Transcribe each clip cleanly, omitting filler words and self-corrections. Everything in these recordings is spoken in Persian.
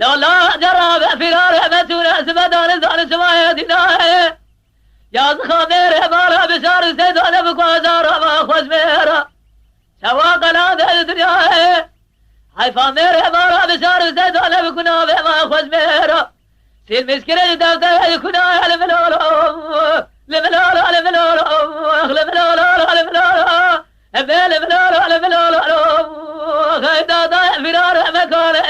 لا جرى فرار متونا سبدان زان سمايا ديناه يا زخامير مارا بشار سيد انا بكوازار ما خوش ميرا سواقنا ذا الدنيا حيفا مير مارا بشار سيد انا بكنا ما خوش ميرا سير مسكرة دافتا يكنا لملولو لملولو لملولو لملولو لملولو لملولو لملولو خيدا ضايع فرار مكانه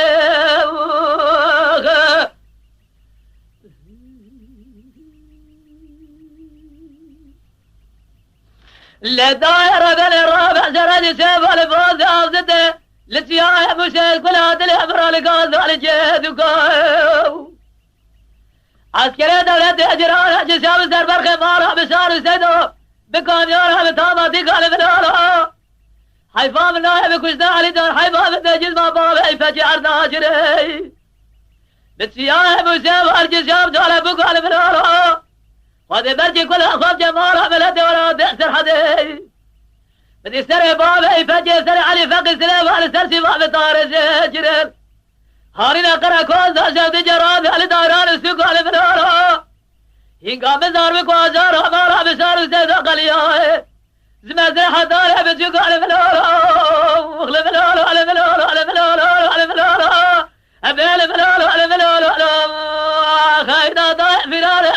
للدائرة بين الرابع سرد سيف الفوز عوزته للسياح مشيك بلاد الأمر لقاز والجيد وقاو عسكري دولة أجران جسام سربر خمارة بشار سيدو بكام يارها بتاماتي قال بلالها حيفا من نايا بكشنا علي دار حيفا من نجل ما بابي فجعر ناجري للسياح مشيك والجسام دولة بقال بلالها وهذا برجي كل أخواب جمارة بلد ولا بأسر حدي بدي سري بابي فجي سري علي فقي سليم على سرسي بابي طار سجرل هارينا قرى كوز أشهد جرابي على داران السوق على منارة هنقام بزار بكوازار أمارة بشار وزيد قلياي زمازي حداري بسوق على منارة على منارة على منارة على منارة على منارة أبي على منارة على منارة خيدا ضايع فرار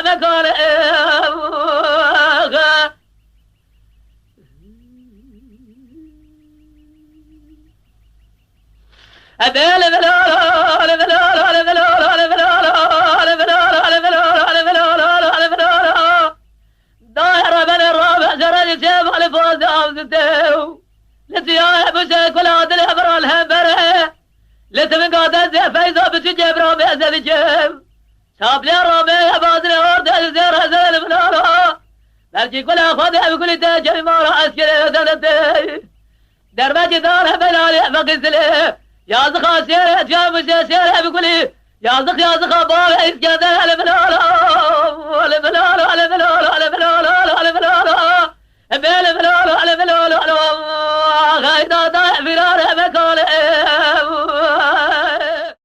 مكانه ظاهر بن الرابع سرد سيف الفوز عوزته لسياح مشيك ولا عدل ابر الهبره لتمن قادة فايزة بسجيب رامي اسد الجيب شاب لي رامي ابادل ورد الزير هزل المنارة برجيك ولا خذ بكل تاجر مارا عسكري ودنتي دربج دار بلالي فقي سليه يا زخا سير يا مشي سير بكل يا زخ بابا اسكندر المنارة